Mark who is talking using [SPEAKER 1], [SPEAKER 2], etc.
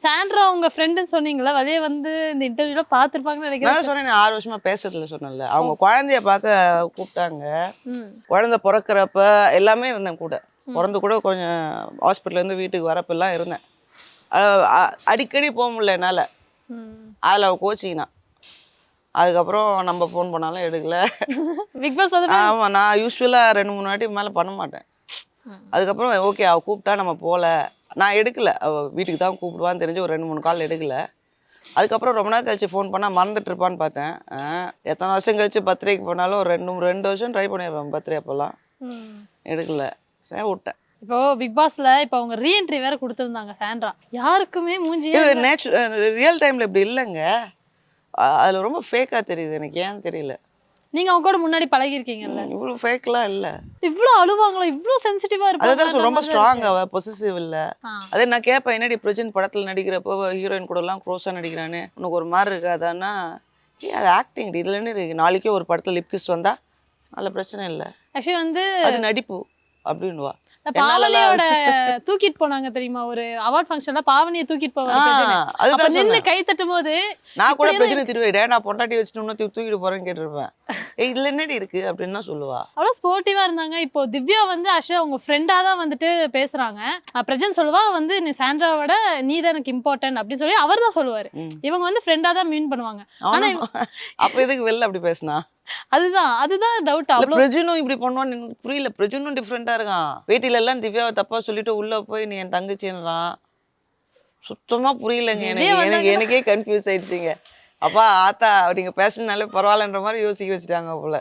[SPEAKER 1] Sandra உங்க ஃப்ரெண்டுன்னு சொன்னீங்களா? வெளிய வந்து இந்த இன்டர்வியூல பார்த்திருப்பாங்கன்னு நினைக்கிறேன்.
[SPEAKER 2] நான் சொன்னேன் 6 வருஷமா பேசுறதுல சொன்னேன்ல. அவங்க குழந்தைய பார்க்க கூப்பிட்டாங்க. குழந்தை பிறக்கிறப்ப எல்லாமே இருந்தேன் கூட. பிறந்து கூட கொஞ்சம் ஹாஸ்பிட்டல்லேருந்து வீட்டுக்கு வரப்பெல்லாம் இருந்தேன். அடிக்கடி போக முடியல என்னால். அதில் அவள் கோச்சிக்கினா. அதுக்கப்புறம் நம்ம ஃபோன் பண்ணாலும் எடுக்கல.
[SPEAKER 1] பிக் பாஸ் வந்து
[SPEAKER 2] ஆமாம், நான் யூஸ்வலாக 2-3 வாட்டி மேலே பண்ண மாட்டேன். அதுக்கப்புறம் ஓகே அவள் கூப்பிட்டா நம்ம போகல. நான் எடுக்கல. அவள் வீட்டுக்கு தான் கூப்பிடுவான்னு தெரிஞ்சு ஒரு 2-3 கால் எடுக்கல. அதுக்கப்புறம் ரொம்ப நாள் கழிச்சு ஃபோன் பண்ணால் மறந்துட்டு இருப்பான்னு பார்த்தேன். எத்தனை வருஷம் கழிச்சு பர்த்டேக்கு போனாலும் ஒரு 2 வருஷம் ட்ரை பண்ணியிருப்பேன் பர்த்டே அப்போல்லாம். எடுக்கல, சரி விட்டேன்.
[SPEAKER 1] இப்போ பிக் பாஸ்ல இப்போ அவங்க ரீஎன்ட்ரி வேற கொடுத்துருந்தாங்க சாண்ட்ரா. யாருக்குமே மூஞ்சியே
[SPEAKER 2] ரியல் டைமில் இப்படி இல்லைங்க. அதில் ரொம்ப ஃபேக்காக தெரியுது, எனக்கு ஏன்னு தெரியல.
[SPEAKER 1] நீங்க அவங்க கூட முன்னாடி பழகிருக்கீங்கல்ல.
[SPEAKER 2] இவ்வளோ ஃபேக்லாம் இல்லை.
[SPEAKER 1] இவ்வளோ அழுவாங்களா? இவ்வளோ சென்சிட்டிவா இருப்பாங்க?
[SPEAKER 2] அதுதான் ரொம்ப ஸ்ட்ராங். அவ பொசிசிவ் இல்லை. அதே நான் கேட்பேன், என்னடி பிரஜன் படத்தில் நடிக்கிறப்போ ஹீரோயின் கூட எல்லாம் க்ளோஸாக நடிக்கிறானே, உனக்கு ஒரு மாதிரி இருக்காதான்னா, அது ஆக்டிங். இதுல என்ன இருக்கு? நாளைக்கே ஒரு படத்தில் லிப் கிஸ் வந்தா அதில் பிரச்சனை இல்லை.
[SPEAKER 1] ஆக்சுவலி வந்து
[SPEAKER 2] அது நடிப்பு அப்படின்வா.
[SPEAKER 1] பாவனியோட தூக்கிட்டு போனாங்க தெரியுமா? ஒரு அவார்ட் ஃபங்க்ஷன்ல பாவனியை தூக்கிட்டு போவாங்க. நின்று கை தட்டும் போது
[SPEAKER 2] நான் கூட பிரச்சனை திருவேன், நான் பொண்டாட்டி வச்சுட்டு இன்னும் தூக்கிட்டு போறேன்னு கேட்டிருப்பேன். இதுல என்னடி இருக்கு அப்படின்னு தான் சொல்லுவா.
[SPEAKER 1] அவ்வளோ ஸ்போர்ட்டிவா இருந்தாங்க. இப்போ திவ்யா வந்து ஆக்சுவலா அவங்க ஃப்ரெண்டா தான் வந்துட்டு பேசுறாங்க. பிரஜன் சொல்லுவா வந்து நீ சாண்ட்ராவோட நீ தான் எனக்கு இம்பார்ட்டன்ட் அப்படின்னு சொல்லி அவர் தான் சொல்லுவாரு. இவங்க வந்து ஃப்ரெண்டா தான் மீன் பண்ணுவாங்க. ஆனா
[SPEAKER 2] அப்ப எதுக்கு வெளில அப்படி பேசினா?
[SPEAKER 1] அதுதான் டவுட்.
[SPEAKER 2] பிரஜனும் இப்படி பண்ணுவான்னு எனக்கு புரியல. பிரஜனும் டிஃப்ரெண்டா இருக்கான். வீட்டில எல்லாம் திவ்யாவை தப்பா சொல்லிட்டு உள்ள போய் நீ என் தங்கச்சின்றான். சுத்தமா புரியலங்க எனக்கே கன்ஃபியூஸ் ஆயிடுச்சுங்க. அப்பா ஆத்தா நீங்க பேசினாலே பரவாயில்லன்ற மாதிரி யோசிக்க வச்சுட்டாங்க போல.